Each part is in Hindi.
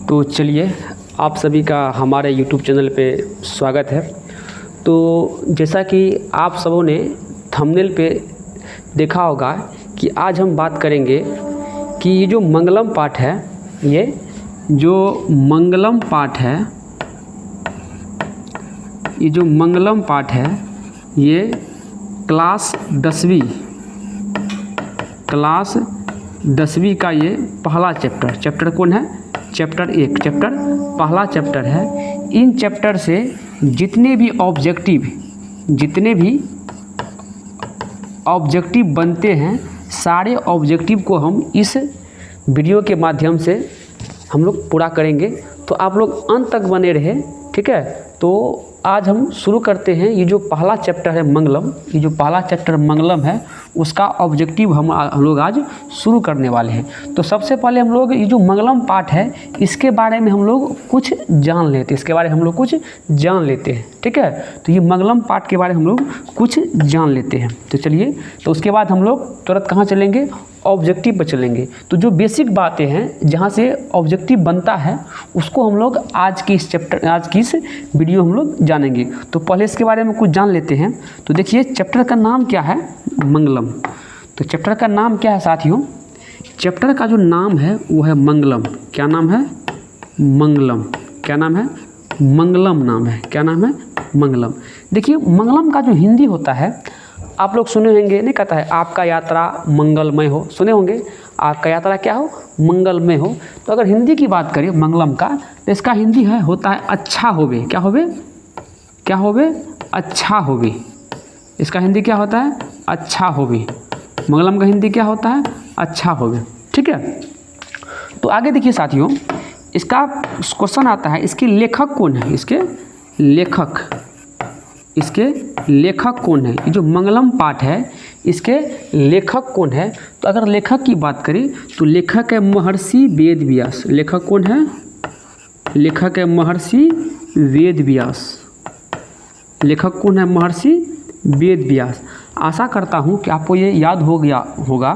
तो चलिए आप सभी का हमारे YouTube चैनल पे स्वागत है। तो जैसा कि आप सबों ने थंबनेल पे देखा होगा कि आज हम बात करेंगे कि ये जो मंगलम पाठ है, ये जो मंगलम पाठ है, ये जो मंगलम पाठ है, ये क्लास 10वीं का ये पहला चैप्टर कौन है? चैप्टर 1 पहला चैप्टर है। इन चैप्टर से जितने भी ऑब्जेक्टिव बनते हैं, सारे ऑब्जेक्टिव को हम इस वीडियो के माध्यम से हम लोग पूरा करेंगे। तो आप लोग अंत तक बने रहे, ठीक है। तो आज हम शुरू करते हैं। ये जो पहला चैप्टर है मंगलम, ये जो पहला चैप्टर मंगलम है, उसका ऑब्जेक्टिव हम लोग आज शुरू करने वाले हैं। तो सबसे पहले हम लोग ये जो मंगलम पाठ है, इसके बारे में हम लोग कुछ जान लेते हैं, ठीक है। तो ये मंगलम पाठ के बारे में हम लोग कुछ जान लेते हैं। तो चलिए, तो उसके बाद हम लोग तुरंत कहाँ चलेंगे? ऑब्जेक्टिव पर चलेंगे। तो जो बेसिक बातें हैं, जहाँ से ऑब्जेक्टिव बनता है, उसको हम लोग आज की इस वीडियो हम लोग जानेंगे। तो पहले इसके बारे में कुछ जान लेते हैं। तो देखिए, चैप्टर का नाम क्या है? मंगलम। तो चैप्टर का नाम क्या है साथियों? चैप्टर का जो नाम है वो है मंगलम। क्या नाम है? मंगलम। क्या नाम है? मंगलम नाम है। क्या नाम है? मंगलम। देखिए, मंगलम का जो हिंदी होता है, आप लोग सुने होंगे, नहीं कहता है आपका यात्रा मंगलमय हो, सुने होंगे, आपका यात्रा क्या हो? मंगलमय हो। तो अगर हिंदी की बात करें मंगलम का, तो इसका हिंदी होता है अच्छा होवे। क्या होवे? अच्छा होवे। इसका हिंदी क्या होता है? अच्छा होवे। मंगलम का हिंदी क्या होता है? अच्छा होवे, ठीक है। तो आगे देखिए साथियों, इसका क्वेश्चन आता है, इसके लेखक कौन है? इसके लेखक कौन है? ये जो मंगलम पाठ है, इसके लेखक कौन है? तो अगर लेखक की बात करें तो लेखक है महर्षि वेद व्यास। लेखक कौन है? लेखक है महर्षि वेद व्यास। लेखक कौन है? महर्षि वेद व्यास। आशा करता हूँ कि आपको ये याद हो गया होगा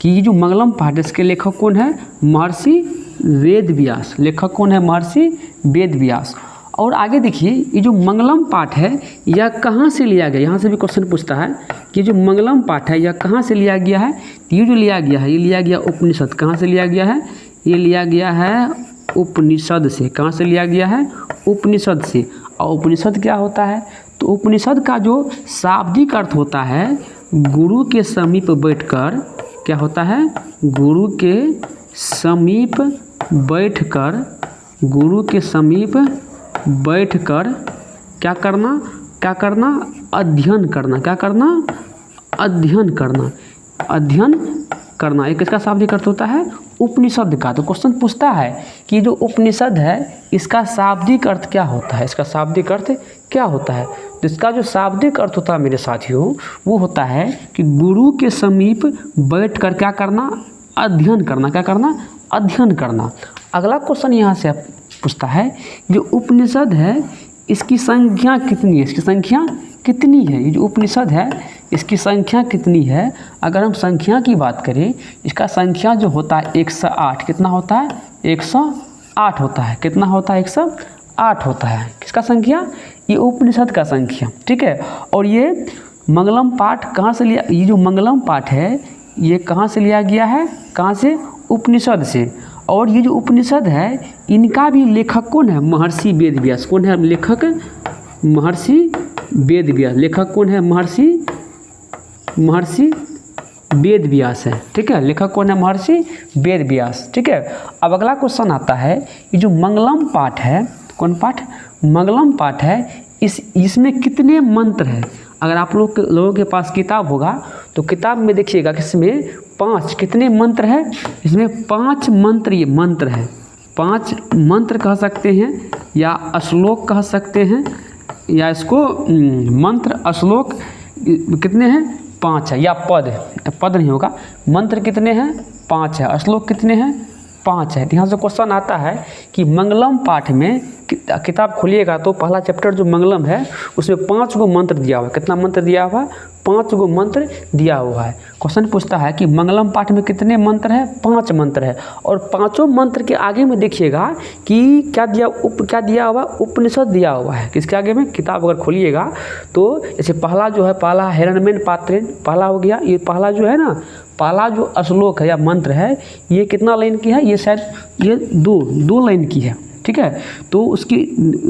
कि ये जो मंगलम पाठ है, इसके लेखक कौन है? महर्षि वेद व्यास। लेखक कौन है? महर्षि वेद व्यास। और आगे देखिए, ये जो मंगलम पाठ है, यह कहाँ से लिया गया? यहाँ से भी क्वेश्चन पूछता है कि जो मंगलम पाठ है, यह कहाँ से लिया गया है? ये जो लिया गया है, ये लिया गया उपनिषद। कहाँ से लिया गया है? ये लिया गया है उपनिषद से। कहाँ से लिया गया है? उपनिषद से। और उपनिषद क्या होता है? तो उपनिषद का जो शाब्दिक अर्थ होता है, गुरु के समीप बैठकर, क्या होता है? गुरु के समीप बैठकर, गुरु के समीप बैठकर क्या करना? अध्ययन करना। क्या करना? अध्ययन करना। एक इसका शाब्दिक अर्थ होता है उपनिषद का। तो क्वेश्चन पूछता है कि जो उपनिषद है, इसका शाब्दिक अर्थ क्या होता है? इसका शाब्दिक अर्थ क्या होता है? तो इसका जो शाब्दिक अर्थ होता है मेरे साथियों, वो होता है कि गुरु के समीप बैठकर क्या करना? अध्ययन करना। क्या करना? अध्ययन करना। अगला क्वेश्चन यहाँ से पूछता है, जो उपनिषद है, इसकी संख्या कितनी है? इसकी संख्या कितनी है? ये जो उपनिषद है, इसकी संख्या कितनी है? अगर हम संख्या की बात करें, इसका संख्या जो होता है 108। कितना होता है? 108 होता है। कितना होता है? 108 होता है। किसका संख्या? ये उपनिषद का संख्या, ठीक है। और ये मंगलम पाठ कहाँ से लिया? ये जो मंगलम पाठ है, ये कहाँ से लिया गया है? कहाँ से? उपनिषद से। और ये जो उपनिषद है, इनका भी लेखक कौन है? महर्षि वेद व्यास। कौन है लेखक? महर्षि वेद व्यास। लेखक कौन है? महर्षि वेद व्यास है, ठीक है। लेखक कौन है? महर्षि वेद व्यास, ठीक है। अब अगला क्वेश्चन आता है, ये जो मंगलम पाठ है, कौन पाठ? मंगलम पाठ है, इसमें कितने मंत्र हैं? अगर आप लोगों के पास किताब होगा, तो किताब में देखिएगा कि इसमें 5 कितने मंत्र है? इसमें 5 मंत्र, ये मंत्र है। 5 मंत्र कह सकते हैं, या श्लोक कह सकते हैं, या इसको मंत्र श्लोक कितने हैं? 5 है। या पद नहीं होगा। मंत्र कितने हैं? 5 है। श्लोक कितने हैं? 5 है। यहाँ से क्वेश्चन आता है कि मंगलम पाठ में किताब खोलिएगा तो पहला चैप्टर जो मंगलम है उसमें 5 गो मंत्र दिया हुआ है। कितना मंत्र दिया हुआ है? 5 गो मंत्र दिया हुआ है। क्वेश्चन पूछता है कि मंगलम पाठ में कितने मंत्र है? 5 मंत्र है। और 5 मंत्र के आगे में देखिएगा कि क्या दिया हुआ? उपनिषद दिया हुआ है। किसके आगे में? किताब अगर खोलिएगा तो जैसे पहला जो है, पहला हिरण्यमेन पात्रेण, पहला हो गया। ये पहला जो है ना, पहला जो श्लोक है या मंत्र है, ये कितना लाइन की है? ये शायद ये दो लाइन की है, ठीक है। तो उसकी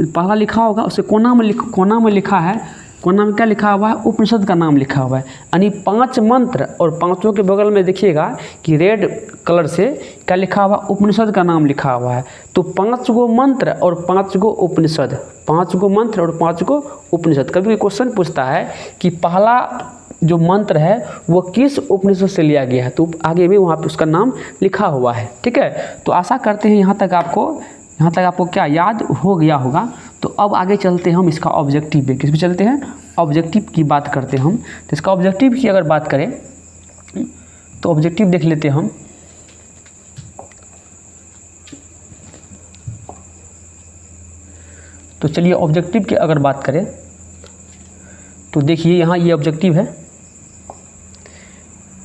पहला लिखा होगा, उससे कोना में लिखा है, कोना में क्या लिखा हुआ है? उपनिषद का नाम लिखा हुआ है। यानी 5 मंत्र और 5 के बगल में देखिएगा कि रेड कलर से क्या लिखा हुआ? उपनिषद का नाम लिखा हुआ है। तो 5 गो मंत्र और 5 गो उपनिषद, 5 गो मंत्र और 5 गो उपनिषद। कभी क्वेश्चन पूछता है कि पहला जो मंत्र है वो किस उपनिषद से लिया गया है, तो आगे भी वहाँ पे उसका नाम लिखा हुआ है, ठीक है। तो आशा करते हैं यहाँ तक आपको क्या याद हो गया होगा। तो अब आगे चलते हैं हम इसका ऑब्जेक्टिव पे। किस पे चलते हैं? ऑब्जेक्टिव की बात करते हैं हम। तो इसका ऑब्जेक्टिव की अगर बात करें तो ऑब्जेक्टिव देख लेते हैं हम। तो चलिए ऑब्जेक्टिव की अगर बात करें तो देखिए यहाँ ये ऑब्जेक्टिव है,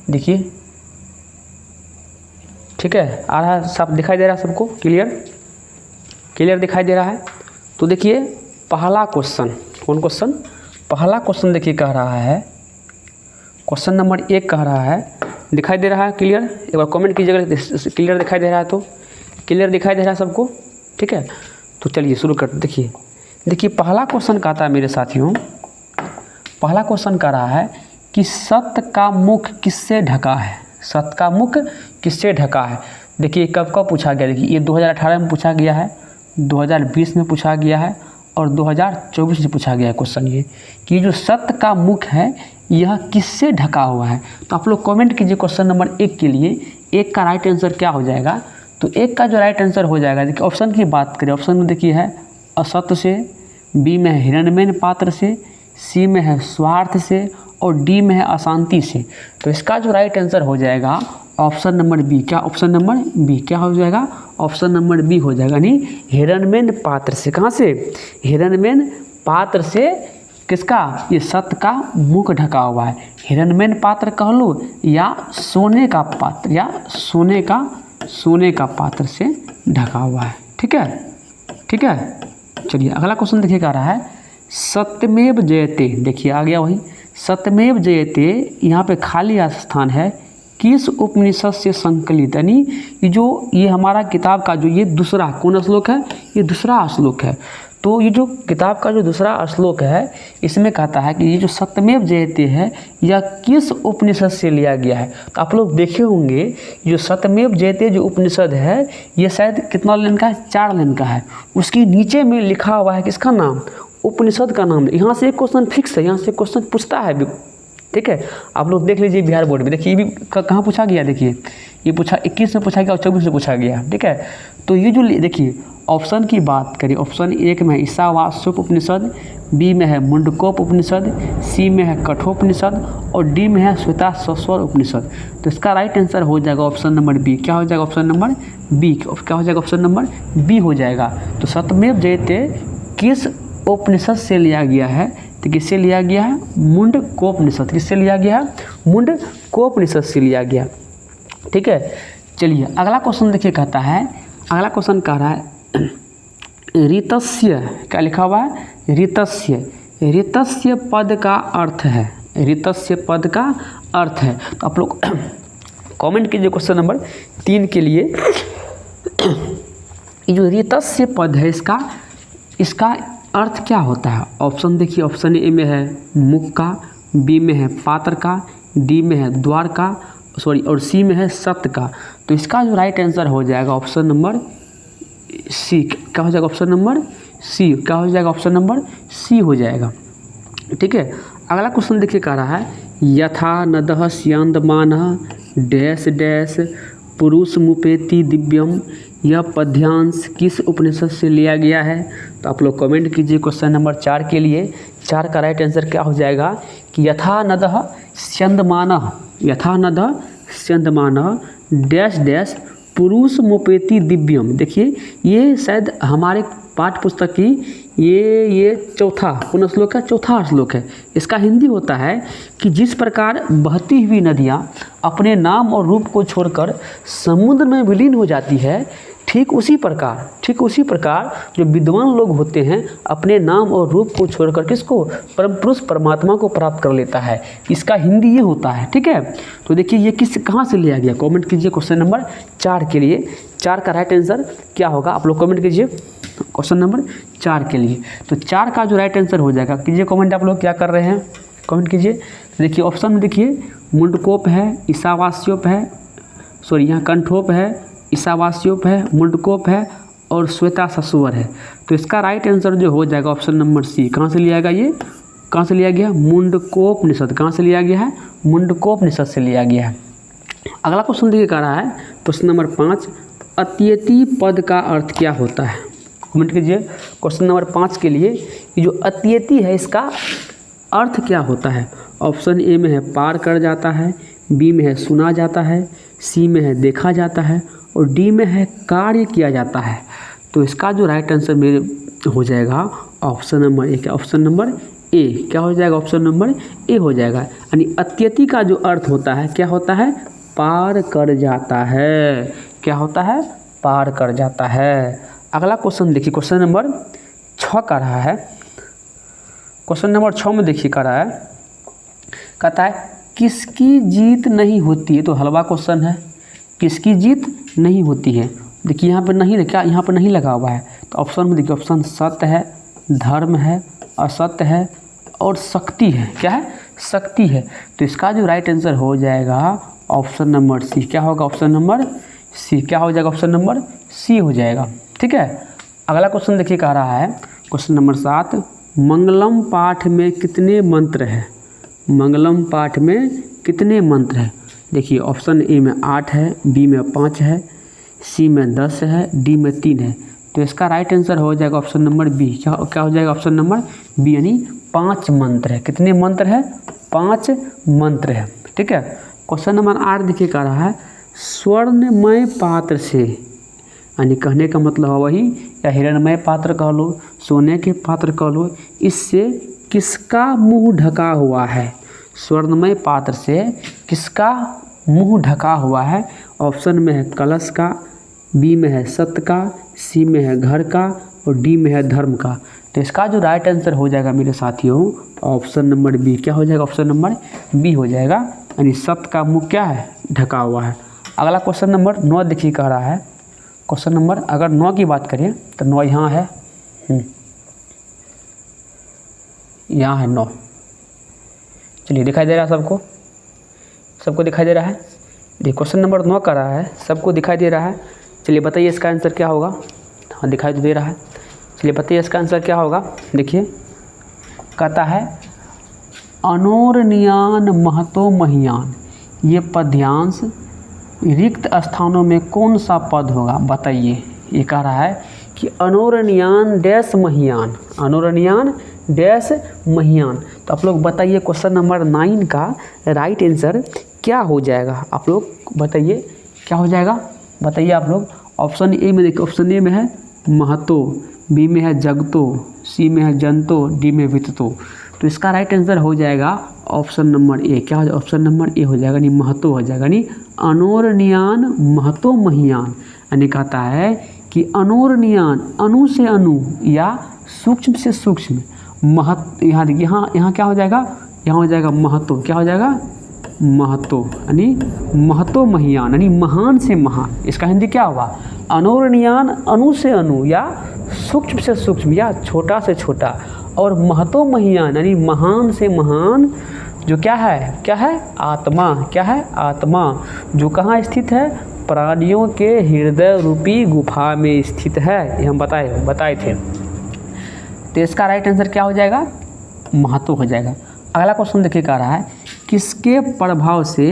देखिए, ठीक है। आ रहा है, सब दिखाई दे रहा है सबको? क्लियर दिखाई दे रहा है। तो देखिए पहला क्वेश्चन, कौन क्वेश्चन? पहला क्वेश्चन देखिए कह रहा है, क्वेश्चन नंबर 1 कह रहा है, दिखाई दे रहा है क्लियर? एक बार कमेंट कीजिएगा क्लियर दिखाई दे रहा है तो। क्लियर दिखाई दे रहा है सबको, ठीक है। तो चलिए शुरू करते। देखिए पहला क्वेश्चन कहता है मेरे साथियों, पहला क्वेश्चन कह रहा है कि सत्य का मुख किससे ढका है? सत्य का मुख किससे ढका है? देखिए कब पूछा गया? देखिए ये 2018 में पूछा गया है, 2020 में पूछा गया है और 2024 में पूछा गया है क्वेश्चन ये कि जो सत्य का मुख है यह किससे ढका हुआ है। तो आप लोग कमेंट कीजिए क्वेश्चन नंबर 1 के लिए 1 का राइट आंसर क्या हो जाएगा। तो 1 का जो राइट आंसर हो जाएगा, देखिए ऑप्शन की बात करें, ऑप्शन में देखिए है असत्य से, बी में है हिरण्यमेन पात्र से, सी में है स्वार्थ से और डी में है अशांति से। तो इसका जो राइट आंसर हो जाएगा ऑप्शन नंबर बी। क्या? Option number B. क्या हो जाएगा? ऑप्शन नंबर बी हो जाएगा। यानी हिरण्यमेन पात्र से। कहाँ से? हिरण्यमेन पात्र से। किसका? ये सत्य का मुख ढका हुआ है। हिरण्यमेन पात्र कह लो या सोने का पात्र, या सोने का पात्र से ढका हुआ है, ठीक है। चलिए अगला क्वेश्चन देखिए कह रहा है सत्यमेव जयते। देखिए आ गया वही सत्यमेव जयते। यहाँ पे खाली स्थान है, किस उपनिषद से संकलित? यानी ये हमारा किताब का जो ये दूसरा कौन श्लोक है? ये दूसरा श्लोक है। तो ये जो किताब का जो दूसरा श्लोक है इसमें कहता है कि ये जो सत्यमेव जयते है यह किस उपनिषद से लिया गया है। तो आप लोग देखे होंगे जो सत्यमेव जयते जो उपनिषद है ये शायद कितना लाइन का है? 4 लाइन का है। उसके नीचे में लिखा हुआ है किसका नाम? उपनिषद का नाम। यहाँ से एक क्वेश्चन फिक्स है, यहाँ से क्वेश्चन पूछता है, ठीक है। आप लोग देख लीजिए बिहार बोर्ड में, देखिए ये भी कहाँ पूछा गया? देखिए ये पूछा 21 में पूछा गया और 24 में पूछा गया, ठीक है। तो ये जो देखिए ऑप्शन की बात करें, ऑप्शन 1 में है ईशावास्योप उपनिषद, बी में है मुंडकोप उपनिषद, सी में है कठोपनिषद और डी में है श्वेताश्वर उपनिषद। तो इसका राइट आंसर हो जाएगा ऑप्शन नंबर बी। क्या हो जाएगा? Option number B. क्या हो जाएगा? ऑप्शन नंबर बी हो जाएगा। तो सत्यमेव जयते किस उपनिषद से लिया गया है? तो किससे लिया गया है? मुंडकोपनिषद। किससे लिया गया है? मुंडकोपनिषद से लिया गया, ठीक है। चलिए अगला क्वेश्चन देखिए कहता है, अगला क्वेश्चन कह रहा है ऋतस्य। क्या लिखा हुआ है? ऋतस्य पद का अर्थ है। ऋतस्य पद का अर्थ है। तो आप लोग कमेंट कीजिए क्वेश्चन नंबर 3 के लिए। ये जो ऋतस्य पद है इसका अर्थ क्या होता है? ऑप्शन देखिए, ऑप्शन ए में है मुख का, बी में है पात्र का, डी में है द्वार का, और सी में है सत्य का। तो इसका जो राइट आंसर हो जाएगा ऑप्शन नंबर सी। क्या हो जाएगा? Option number C. क्या हो जाएगा? ऑप्शन नंबर सी हो जाएगा, ठीक है। अगला क्वेश्चन देखिए कह रहा है यथा नदः स्यन्दमानः डैश डैश पुरुष मुपेति दिव्यम। यह पद्यांश किस उपनिषद से लिया गया है? तो आप लोग कमेंट कीजिए क्वेश्चन नंबर 4 के लिए। 4 का राइट आंसर क्या हो जाएगा कि यथा नदः स्यन्दमानः डैश डैश पुरुषमोपेति दिव्यम। देखिए ये शायद हमारे पाठ्य पुस्तक की ये चौथा पुनः का चौथा श्लोक है। इसका हिंदी होता है कि जिस प्रकार बहती हुई नदियाँ अपने नाम और रूप को छोड़कर समुद्र में विलीन हो जाती है, ठीक उसी प्रकार जो विद्वान लोग होते हैं अपने नाम और रूप को छोड़कर किसको, परम पुरुष परमात्मा को प्राप्त कर लेता है। इसका हिंदी ये होता है, ठीक है। तो देखिए ये कहाँ से लिया गया, कमेंट कीजिए क्वेश्चन नंबर 4 के लिए। 4 का राइट आंसर क्या होगा आप लोग कमेंट कीजिए क्वेश्चन नंबर 4 के लिए। तो 4 का जो राइट आंसर हो जाएगा, कीजिए कमेंट आप लोग क्या कर रहे हैं, कमेंट कीजिए। देखिए ऑप्शन में देखिए मुंडकोप है, ईशावास्योप है, सॉरी यहाँ कंठोप है, ईशावास्योप है, मुंडकोप है और श्वेताश्वर है। तो इसका राइट आंसर जो हो जाएगा ऑप्शन नंबर सी। कहाँ से लिया गया, ये कहाँ से लिया गया, मुंडकोपनिषद। कहाँ से लिया गया है, मुंडकोपनिषद से लिया गया है। अगला क्वेश्चन देखिए कह रहा है प्रश्न नंबर 5, अत्येति पद का अर्थ क्या होता है। कमेंट कीजिए क्वेश्चन नंबर 5 के लिए। ये जो अत्येति है इसका अर्थ क्या होता है। ऑप्शन ए में है पार कर जाता है, बी में है सुना जाता है, सी में है देखा जाता है और डी में है कार्य किया जाता है। तो इसका जो राइट आंसर मेरे हो जाएगा ऑप्शन नंबर ए। क्या ऑप्शन नंबर ए क्या हो जाएगा, ऑप्शन नंबर ए हो जाएगा। यानी अत्येति का जो अर्थ होता है क्या होता है, पार कर जाता है। क्या होता है, पार कर जाता है। अगला क्वेश्चन देखिए क्वेश्चन नंबर 6 का रहा है। क्वेश्चन नंबर 6 में देखिए कह रहा है, कहता है किसकी जीत नहीं होती है। तो हलवा क्वेश्चन है, किसकी जीत नहीं होती है। देखिए यहाँ पर नहीं, क्या यहाँ पर नहीं लगा हुआ है। तो ऑप्शन में देखिए ऑप्शन सत्य है, धर्म है, असत्य है और शक्ति है। क्या है, शक्ति है। तो इसका जो राइट आंसर हो जाएगा ऑप्शन नंबर सी। क्या होगा, ऑप्शन नंबर सी। क्या हो जाएगा, ऑप्शन नंबर सी हो जाएगा, ठीक है। अगला क्वेश्चन देखिए कह रहा है क्वेश्चन नंबर 7, मंगलम पाठ में कितने मंत्र हैं। मंगलम पाठ में कितने मंत्र हैं। देखिए ऑप्शन ए में 8 है, बी में 5 है, सी में 10 है, डी में 3 है। तो इसका राइट आंसर हो जाएगा ऑप्शन नंबर बी। क्या हो जाएगा, ऑप्शन नंबर बी, यानी 5 मंत्र है। कितने मंत्र है, 5 मंत्र है, ठीक है। क्वेश्चन नंबर 8 देखिए कह रहा है, स्वर्णमय पात्र से, यानी कहने का मतलब है वही, या हिरणमय पात्र कह लो, सोने के पात्र कह लो, इससे किसका मुंह ढका हुआ है। स्वर्णमय पात्र से किसका मुंह ढका हुआ है। ऑप्शन में है कलश का, बी में है सत्य का, सी में है घर का और डी में है धर्म का। तो इसका जो राइट आंसर हो जाएगा मेरे साथियों ऑप्शन नंबर बी। क्या हो जाएगा, ऑप्शन नंबर बी हो जाएगा, यानी सत्य का मुंह क्या है, ढका हुआ है। अगला क्वेश्चन नंबर 9 देखिए कह रहा है। क्वेश्चन नंबर अगर 9 की बात करें तो 9 यहाँ है, यहाँ है 9। चलिए दिखाई दे रहा है सबको, सबको दिखाई दे रहा है। देखिए क्वेश्चन नंबर 9 कर रहा है, सबको दिखाई दे रहा है। चलिए बताइए इसका आंसर क्या होगा। हाँ दिखाई तो दे रहा है। चलिए बताइए इसका आंसर क्या होगा। देखिए कहता है अनोरनियान महतो महियान, ये पद्यांश रिक्त स्थानों में कौन सा पद होगा बताइए। ये कह रहा है कि अनोरनियान डैश महियान, अनोरनियान डैश महियान। तो आप लोग बताइए क्वेश्चन नंबर 9 का राइट आंसर क्या हो जाएगा। आप लोग बताइए क्या हो जाएगा, बताइए आप लोग। ऑप्शन ए में देखिए, ऑप्शन ए में है महतो, बी में है जगतो, सी में है जनतो, डी में वित्तो। तो इसका राइट आंसर हो जाएगा ऑप्शन नंबर ए। क्या हो जाएगा, ऑप्शन नंबर ए हो जाएगा, यानी महतो हो जाएगा, यानी अनोरनियान महतो महियान। यानी कहता है कि अनोरनियान अणु से अणु या सूक्ष्म से सूक्ष्म, महत यहाँ देखिए, यहाँ क्या हो जाएगा, यहाँ हो जाएगा महतो। क्या हो जाएगा, महतो, यानी महतो महियान, यानी महान से महान। इसका हिंदी क्या होगा, अनोरनियान अणु से अणु या सूक्ष्म से सूक्ष्म या छोटा से छोटा, और महतो महियान यानी महान से महान, जो क्या है आत्मा। क्या है, आत्मा, जो कहाँ स्थित है, प्राणियों के हृदय रूपी गुफा में स्थित है। ये हम बताए थे। तो इसका राइट आंसर क्या हो जाएगा, महतो हो जाएगा। अगला क्वेश्चन देखिए कह रहा है किसके प्रभाव से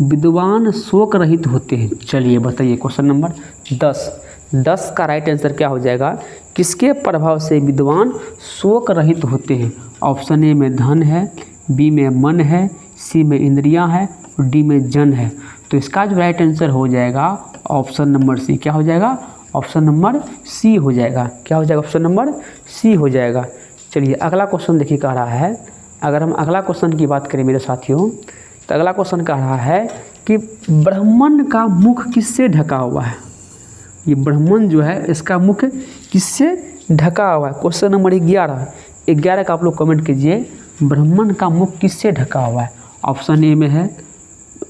विद्वान शोक रहित होते हैं। चलिए बताइए क्वेश्चन नंबर 10 का राइट आंसर क्या हो जाएगा, किसके प्रभाव से विद्वान शोक रहित होते हैं। ऑप्शन ए में धन है, बी में मन है, सी में इंद्रियां है और डी में जन है। तो इसका जो राइट आंसर हो जाएगा ऑप्शन नंबर सी। क्या हो जाएगा? ऑप्शन नंबर सी हो जाएगा। क्या हो जाएगा? ऑप्शन नंबर सी हो जाएगा। चलिए अगला क्वेश्चन देखिए कह रहा है, अगर हम अगला क्वेश्चन की बात करें मेरे साथियों, तो अगला क्वेश्चन कह रहा है कि ब्राह्मण का मुख किससे ढका हुआ है? ये ब्राह्मण जो है इसका मुख किससे ढका हुआ है? क्वेश्चन नंबर 11 का आप लोग कमेंट कीजिए, ब्राह्मण का मुख किससे ढका हुआ है? ऑप्शन ए में है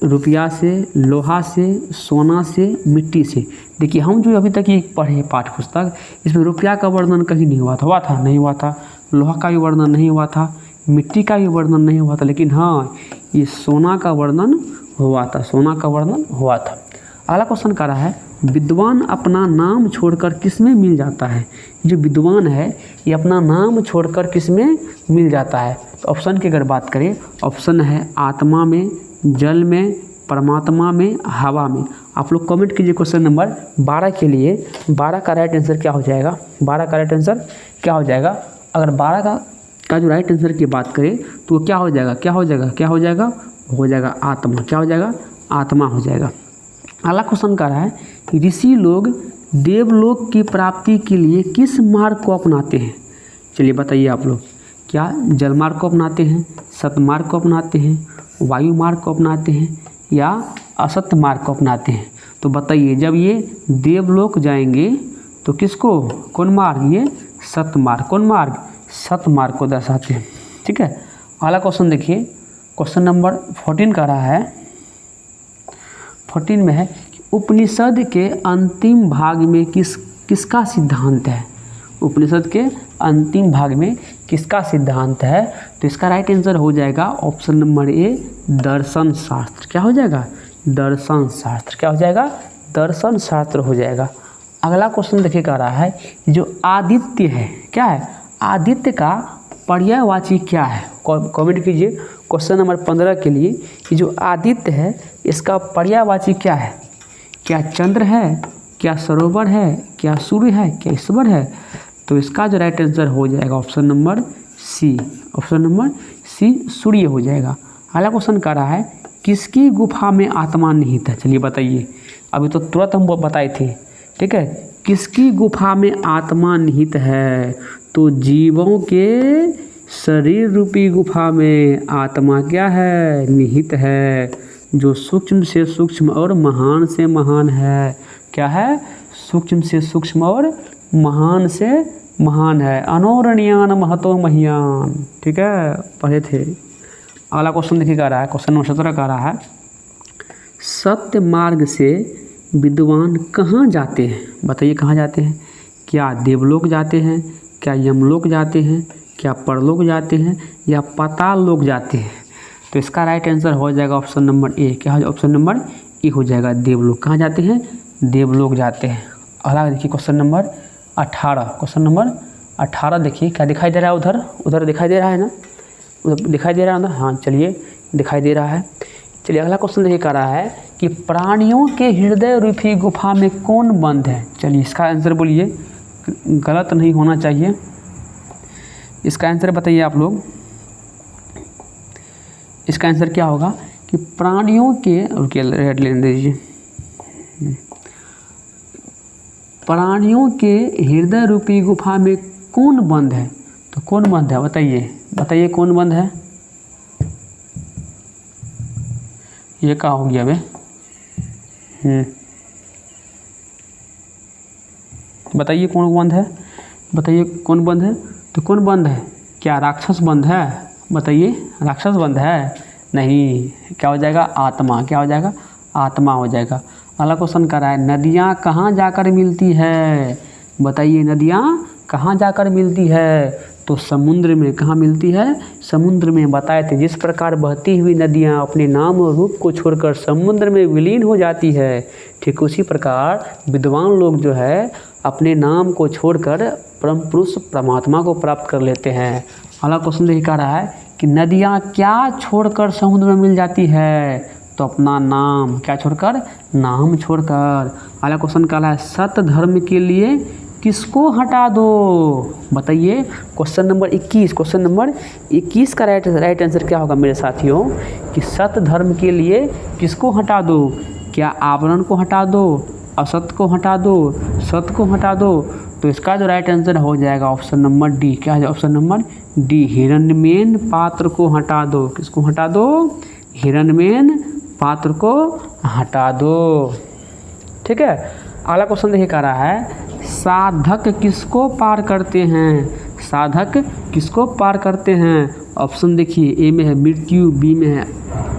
रुपया से, लोहा से, सोना से, मिट्टी से। देखिए हम जो अभी तक ये पढ़े पाठ्य पुस्तक, इसमें रुपया का वर्णन कहीं नहीं हुआ था नहीं हुआ था, लोहा का भी वर्णन नहीं हुआ था, मिट्टी का भी वर्णन नहीं हुआ था, लेकिन हाँ ये सोना का वर्णन हुआ था, सोना का वर्णन हुआ था। अगला क्वेश्चन कर रहा है, विद्वान अपना नाम छोड़कर किस में मिल जाता है? जो विद्वान है ये अपना नाम छोड़कर किस में मिल जाता है? तो ऑप्शन की अगर बात करें, ऑप्शन है आत्मा में, जल में, परमात्मा में, हवा में। आप लोग कमेंट कीजिए क्वेश्चन नंबर 12 के लिए। 12 का राइट आंसर क्या हो जाएगा? 12 का राइट आंसर क्या हो जाएगा? अगर 12 का जो राइट आंसर की बात करें तो क्या हो जाएगा? क्या हो जाएगा? क्या हो जाएगा? हो जाएगा आत्मा। क्या हो जाएगा? आत्मा हो जाएगा। अगला क्वेश्चन कर रहा है कि ऋषि लोग देवलोक की प्राप्ति के लिए किस मार्ग को अपनाते हैं? चलिए बताइए आप लोग, क्या जल मार्ग को अपनाते हैं, सत मार्ग को अपनाते हैं, वायु मार्ग को अपनाते हैं या असत मार्ग को अपनाते हैं? तो बताइए, जब ये देवलोक जाएंगे तो किसको, कौन मार्ग? ये सत मार्ग। कौन मार्ग? सत मार्ग को दर्शाते हैं। ठीक है। अगला क्वेश्चन देखिए, क्वेश्चन नंबर 14 का रहा है, 14 में है कि उपनिषद के अंतिम भाग में किसका सिद्धांत है? उपनिषद के अंतिम भाग में किसका सिद्धांत है? तो इसका राइट आंसर हो जाएगा ऑप्शन नंबर ए, दर्शन शास्त्र। क्या हो जाएगा? दर्शन शास्त्र। क्या हो जाएगा? दर्शन शास्त्र हो जाएगा। अगला क्वेश्चन देखिए कह रहा है, जो आदित्य है, क्या है? आदित्य का पर्यायवाची क्या है? कमेंट कीजिए क्वेश्चन नंबर 15 के लिए कि जो आदित्य है इसका पर्यायवाची क्या है? क्या चंद्र है, क्या सरोवर है, क्या सूर्य है, क्या ईश्वर है? तो इसका जो राइट आंसर हो जाएगा option number C. Option number C सूर्य हो जाएगा। अगला क्वेश्चन कर रहा है, किसकी गुफा में आत्मा निहित है? चलिए बताइए, अभी तो तुरंत हम बताए थे। ठीक है, किसकी गुफा में आत्मा निहित है? तो जीवों के शरीर रूपी गुफा में आत्मा क्या है? निहित है, जो सूक्ष्म से सूक्ष्म और महान से महान है। क्या है? सूक्ष्म से सूक्ष्म और महान से महान है। अनोरणीयान महतो महियान। ठीक है, पढ़े थे। अगला क्वेश्चन देखिए कह रहा है, क्वेश्चन नंबर 17 कह रहा है, सत्य मार्ग से विद्वान कहाँ जाते हैं? बताइए कहाँ जाते हैं? क्या देवलोक जाते हैं, क्या यमलोक जाते हैं, क्या परलोक जाते हैं या पाताल लोक जाते हैं? तो इसका राइट आंसर हो जाएगा ऑप्शन नंबर ए। क्या हो? ऑप्शन नंबर ए हो जाएगा, देवलोक। कहाँ जाते हैं? देवलोक जाते हैं। अगला देखिए क्वेश्चन नंबर 18। क्वेश्चन नंबर 18 देखिए, क्या दिखाई दे रहा है? उधर दिखाई दे रहा है ना? उधर दिखाई दे रहा है ना? हाँ चलिए, दिखाई दे रहा है। चलिए अगला क्वेश्चन देखिए कह रहा है कि प्राणियों के हृदय रूपी गुफा में कौन बंद है? चलिए इसका आंसर बोलिए, गलत नहीं होना चाहिए। इसका आंसर बताइए आप लोग। इसका आंसर क्या होगा कि प्राणियों के, रुकिए रेड लेने दीजिए, प्राणियों के हृदय रूपी गुफा में कौन बंद है? तो कौन बंद है? बताइए कौन बंद है? ये क्या हो गया बे? बताइए कौन बंद है? बताइए कौन बंद है? तो कौन बंद है? क्या राक्षस बंद है? बताइए, राक्षस बंद है? नहीं। क्या हो जाएगा? आत्मा। क्या हो जाएगा? आत्मा हो जाएगा। अगला क्वेश्चन कर रहा है, नदियाँ कहाँ जाकर मिलती है? बताइए नदियाँ कहाँ जाकर मिलती है? तो समुद्र में। कहाँ मिलती है? समुद्र में। बताए थे, जिस प्रकार बहती हुई नदियाँ अपने नाम और रूप को छोड़कर समुद्र में विलीन हो जाती है, ठीक उसी प्रकार विद्वान लोग जो है अपने नाम को छोड़कर परम पुरुष परमात्मा को प्राप्त कर लेते हैं। अगला क्वेश्चन देखिए कह रहा है कि नदियाँ क्या छोड़कर समुद्र में मिल जाती है? तो अपना नाम। क्या छोड़कर? नाम छोड़कर। अगला क्वेश्चन कह रहा है, सत धर्म के लिए किसको हटा दो? बताइए क्वेश्चन नंबर 21। क्वेश्चन नंबर 21 का राइट आंसर क्या होगा मेरे साथियों? कि सत धर्म के लिए किसको हटा दो? क्या आवरण को हटा दो, असत को हटा दो, सत को हटा दो, तो इसका जो राइट आंसर हो जाएगा ऑप्शन नंबर डी। क्या है ऑप्शन नंबर डी, हिरण्यमेन पात्र को हटा दो। किसको हटा दो? हिरण्यमेन पात्र को हटा दो। ठीक है, अगला क्वेश्चन देखिए कह रहा है साधक किसको पार करते हैं? साधक किसको पार करते हैं? ऑप्शन देखिए, ए में है मृत्यु, बी में है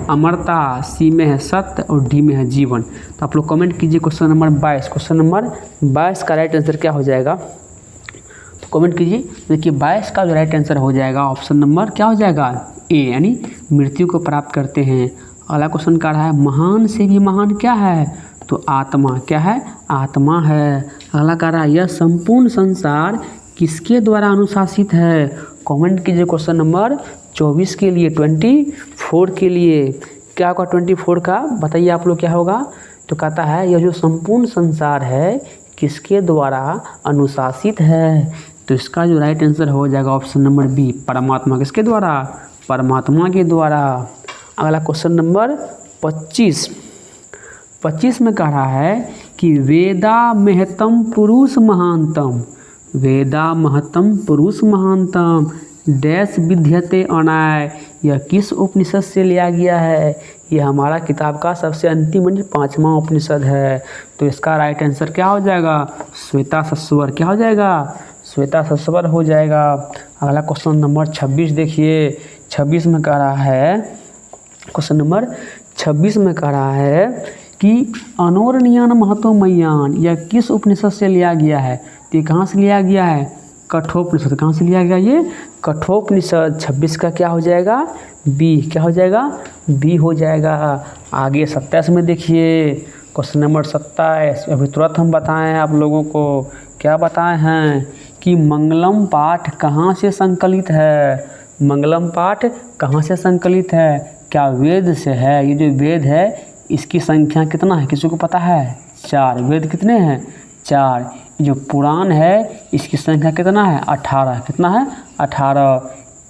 अमरता, सी में है सत्य और डी में है जीवन। तो आप लोग कमेंट कीजिए क्वेश्चन नंबर 22। क्वेश्चन नंबर 22 का राइट आंसर क्या हो जाएगा? तो कमेंट कीजिए। देखिए 22 का जो राइट आंसर हो जाएगा ऑप्शन नंबर क्या हो जाएगा? ए, यानी मृत्यु को प्राप्त करते हैं। अगला क्वेश्चन कह रहा है महान से भी महान क्या है? तो आत्मा। क्या है? आत्मा है। अगला कह रहा है यह संपूर्ण संसार किसके द्वारा अनुशासित है? कमेंट कीजिए क्वेश्चन नंबर 24 के लिए, 24 के लिए। क्या होगा 24 का? बताइए आप लोग क्या होगा? तो कहता है यह जो संपूर्ण संसार है किसके द्वारा अनुशासित है? तो इसका जो राइट आंसर हो जाएगा ऑप्शन नंबर बी, परमात्मा। किसके द्वारा? परमात्मा के द्वारा। अगला क्वेश्चन नंबर 25 में कह रहा है कि वेदा महतम पुरुष महानतम, वेदा महतम पुरुष महानतम डैश विद्यते अनाय, यह किस उपनिषद से लिया गया है? यह हमारा किताब का सबसे अंतिम 5वां उपनिषद है। तो इसका राइट आंसर क्या हो जाएगा? श्वेताश्वर। क्या हो जाएगा? श्वेताश्वर हो जाएगा। अगला क्वेश्चन नंबर 26 देखिए। 26 में कह रहा है, क्वेश्चन नंबर 26 में कह रहा है कि अनोरणीयान महतो मय्यान, यह किस उपनिषद से लिया गया है? तो ये कहाँ से लिया गया है? कठोपनिषद। कहाँ से लिया गया? ये कठोपनिषद। 26 का क्या हो जाएगा? बी। क्या हो जाएगा? बी हो जाएगा। आगे 27 में देखिए, क्वेश्चन नंबर 27। अभी तुरंत हम बताएं आप लोगों को, क्या बताए हैं कि मंगलम पाठ कहाँ से संकलित है? मंगलम पाठ कहाँ से संकलित है? क्या वेद से है? ये जो वेद है इसकी संख्या कितना है? किसी को पता है? 4। वेद कितने हैं? 4। जो पुराण है इसकी संख्या कितना है? 18। कितना है? 18।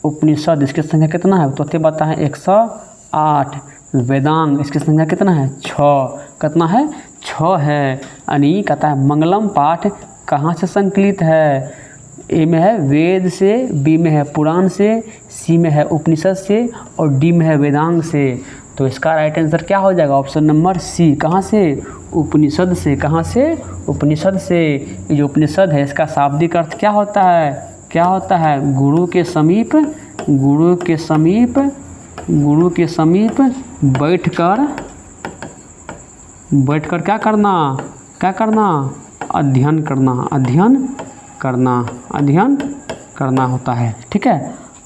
उपनिषद इसकी संख्या कितना है? तो बताएं 108। वेदांग इसकी संख्या कितना है? 6। कितना है? 6 है। यानी कहता है मंगलम पाठ कहाँ से संकलित है? ए में है वेद से, बी में है पुराण से, सी में है उपनिषद से और डी में है वेदांग से। तो इसका राइट आंसर क्या हो जाएगा? Option number C. कहाँ से? उपनिषद से। कहाँ से? उपनिषद से। ये जो उपनिषद है इसका शाब्दिक अर्थ क्या होता है? क्या होता है? गुरु के समीप, गुरु के समीप, गुरु के समीप बैठकर क्या करना? क्या करना? अध्ययन करना। अध्ययन करना। अध्ययन करना होता है। ठीक है,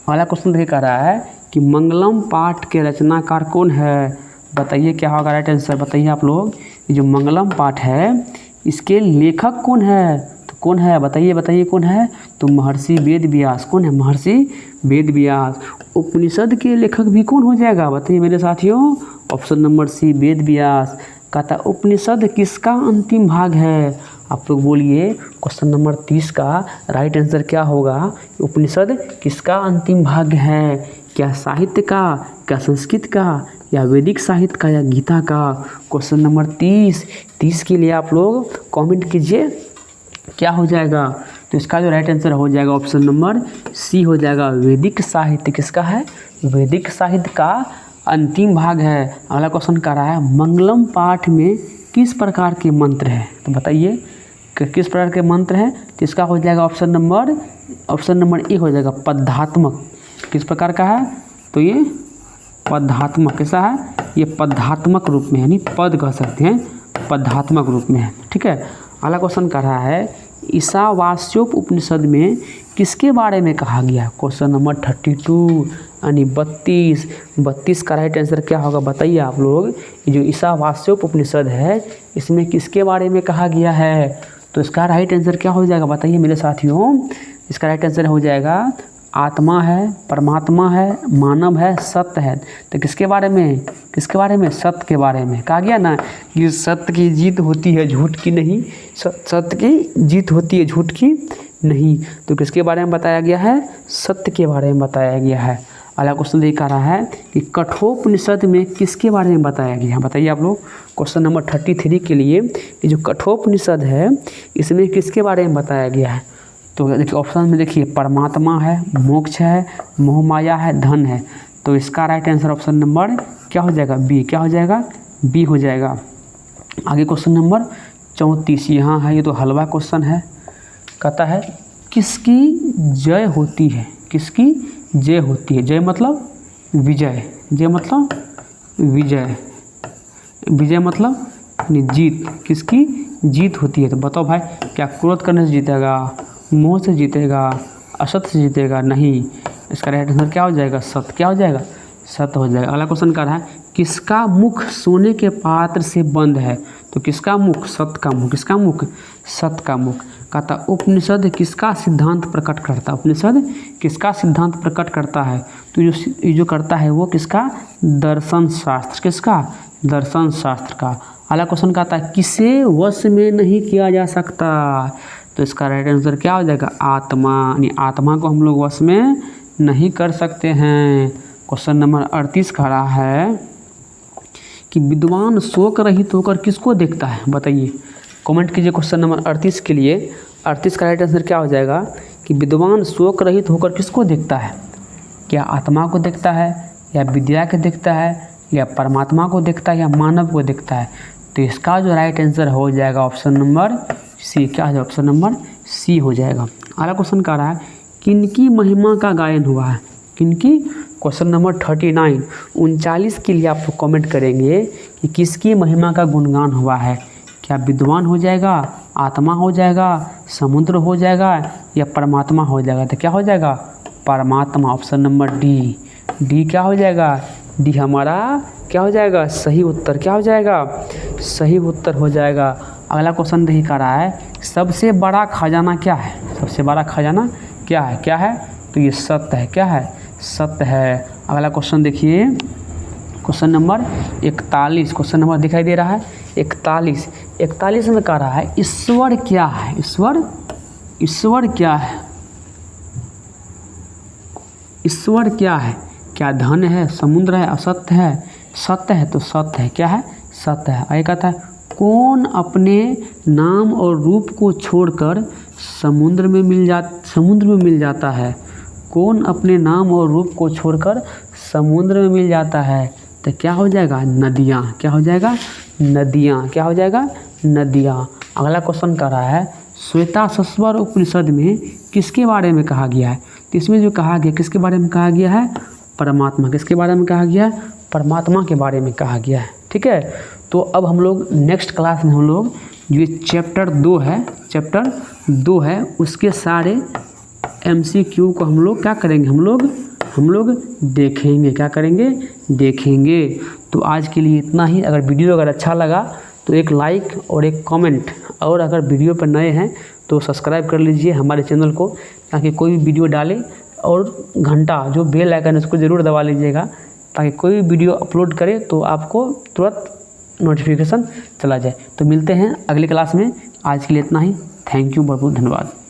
अगला क्वेश्चन देखिए कह रहा है कि मंगलम पाठ के रचनाकार कौन है? बताइए क्या होगा राइट आंसर? बताइए आप लोग। ये जो मंगलम पाठ है इसके लेखक कौन है? तो कौन है? बताइए बताइए कौन है? तो महर्षि वेद व्यास। कौन है? महर्षि वेद व्यास। उपनिषद के लेखक भी कौन हो जाएगा? बताइए मेरे साथियों। ऑप्शन नंबर सी, वेद व्यास। कहता उपनिषद किसका अंतिम भाग है? आप लोग बोलिए। क्वेश्चन नंबर 30 का राइट आंसर क्या होगा? उपनिषद किसका अंतिम भाग है? क्या साहित्य का, क्या संस्कृत का, या वैदिक साहित्य का, या गीता का? क्वेश्चन नंबर 30 के लिए आप लोग कमेंट कीजिए क्या हो जाएगा? तो इसका जो राइट आंसर हो जाएगा ऑप्शन नंबर सी हो जाएगा, वैदिक साहित्य। किसका है? वैदिक साहित्य का अंतिम भाग है। अगला क्वेश्चन कर रहा है मंगलम पाठ में किस प्रकार के मंत्र हैं? तो बताइए किस प्रकार के मंत्र हैं? तो इसका हो जाएगा ऑप्शन नंबर ए हो जाएगा, पद्यात्मक। किस प्रकार का है? तो ये पद्यात्मक। कैसा है? ये पद्यात्मक रूप में, यानी पद कह सकते हैं, पद्यात्मक रूप में है। ठीक है, अगला क्वेश्चन कर रहा है ईशावास्योप उपनिषद में किसके बारे में कहा गया? क्वेश्चन नंबर 32 यानी 32 का राइट आंसर क्या होगा? बताइए आप लोग। ये जो ईशावास्योप उपनिषद है इसमें किसके बारे में कहा गया है? तो इसका राइट आंसर क्या हो जाएगा? बताइए मेरे साथियों। इसका राइट आंसर हो जाएगा आत्मा है, परमात्मा है, मानव है, सत्य है। तो किसके बारे में? किसके बारे में? सत्य के बारे में। कहा गया ना कि सत्य की जीत होती है झूठ की नहीं, सत्य की जीत होती है झूठ की नहीं। तो किसके बारे में बताया गया है? सत्य के बारे में बताया गया है। अगला क्वेश्चन देख आ रहा है कि कठोपनिषद में किसके बारे में बताया गया है? बताइए आप लोग। क्वेश्चन नंबर 33 के लिए ये जो कठोपनिषद है इसमें किसके बारे में बताया गया है? तो देखिए ऑप्शन में देखिए परमात्मा है, मोक्ष है, मोहमाया है, धन है। तो इसका राइट आंसर ऑप्शन नंबर क्या हो जाएगा? बी। क्या हो जाएगा? बी हो जाएगा। आगे क्वेश्चन नंबर 34 यहाँ है, ये तो हलवा क्वेश्चन है। कहता है किसकी जय होती है? किसकी जय होती है? जय मतलब विजय, जय मतलब विजय, विजय मतलब जीत। किसकी जीत होती है? तो बताओ भाई, क्या क्रोध करने से जीतेगा, मोह से जीतेगा, असत से जीतेगा? नहीं, इसका राइट आंसर क्या हो जाएगा? सत्य। क्या हो जाएगा? सत्य हो जाएगा। अगला क्वेश्चन कर रहा है किसका मुख सोने के पात्र से बंद है? तो किसका मुख? सत्य का मुख। किसका मुख? सत्य का मुख। कहता उपनिषद किसका सिद्धांत प्रकट करता है? उपनिषद किसका सिद्धांत प्रकट करता है? तो ये जो करता है वो किसका? दर्शन शास्त्र। किसका? दर्शन शास्त्र का। अगला क्वेश्चन कहता है किसे वश में नहीं किया जा सकता? तो इसका राइट आंसर क्या हो जाएगा? आत्मा। यानी आत्मा को हम लोग वश में नहीं कर सकते हैं। क्वेश्चन नंबर 38 कह रहा है कि विद्वान शोक रहित होकर किसको देखता है? बताइए, कमेंट कीजिए क्वेश्चन नंबर 38 के लिए। 38 का राइट आंसर क्या हो जाएगा कि विद्वान शोक रहित होकर किसको देखता है? क्या आत्मा को देखता है, या विद्या को देखता है, या परमात्मा को देखता है, या मानव को देखता है? तो इसका जो राइट आंसर हो जाएगा ऑप्शन नंबर सी। क्या है? ऑप्शन नंबर सी हो जाएगा। अगला क्वेश्चन कह रहा है किनकी महिमा का गायन हुआ है? किनकी? क्वेश्चन नंबर 39 के लिए आप लोग कमेंट करेंगे कि किसकी महिमा का गुणगान हुआ है? क्या विद्वान हो जाएगा, आत्मा हो जाएगा, समुद्र हो जाएगा, या परमात्मा हो जाएगा? तो क्या हो जाएगा? परमात्मा। Option number D. डी क्या हो जाएगा? डी हमारा क्या हो जाएगा? सही उत्तर। क्या हो जाएगा? सही उत्तर हो जाएगा। अगला क्वेश्चन देखिए कह रहा है सबसे बड़ा खजाना क्या है? सबसे बड़ा खजाना क्या है? क्या है? तो ये सत्य है। क्या है? सत्य है। अगला क्वेश्चन देखिए, क्वेश्चन नंबर 41। क्वेश्चन नंबर दिखाई दे रहा है 41 में कह रहा है ईश्वर क्या है? ईश्वर, ईश्वर क्या है? ईश्वर क्या है? क्या धन है, समुद्र है, असत्य है? सत्य है, तो सत्य है। क्या है? सत्य है। आगे कहता है कौन अपने नाम और रूप को छोड़कर समुद्र में मिल जाता है? कौन अपने नाम और रूप को छोड़कर समुद्र में मिल जाता है? तो क्या हो जाएगा? नदियाँ। क्या हो जाएगा? नदियाँ। क्या हो जाएगा? नदियाँ। अगला क्वेश्चन कर रहा है श्वेताश्वर उपनिषद में किसके बारे में कहा गया है? तो इसमें जो कहा गया किसके बारे में कहा गया है? परमात्मा। किसके बारे में कहा गया है? परमात्मा के बारे में कहा गया है। ठीक है, तो अब हम लोग नेक्स्ट क्लास में हम लोग जो चैप्टर 2 है उसके सारे MCQ को हम लोग क्या करेंगे? हम लोग देखेंगे। क्या करेंगे? देखेंगे। तो आज के लिए इतना ही। अगर वीडियो अच्छा लगा तो एक लाइक और एक कमेंट, और अगर वीडियो पर नए हैं तो सब्सक्राइब कर लीजिए हमारे चैनल को, ताकि कोई भी वीडियो डाले, और घंटा जो बेल आइकन है उसको ज़रूर दबा लीजिएगा, ताकि कोई भी वीडियो अपलोड करे तो आपको तुरंत नोटिफिकेशन चला जाए। तो मिलते हैं अगली क्लास में। आज के लिए इतना ही। थैंक यू, बहुत बहुत धन्यवाद।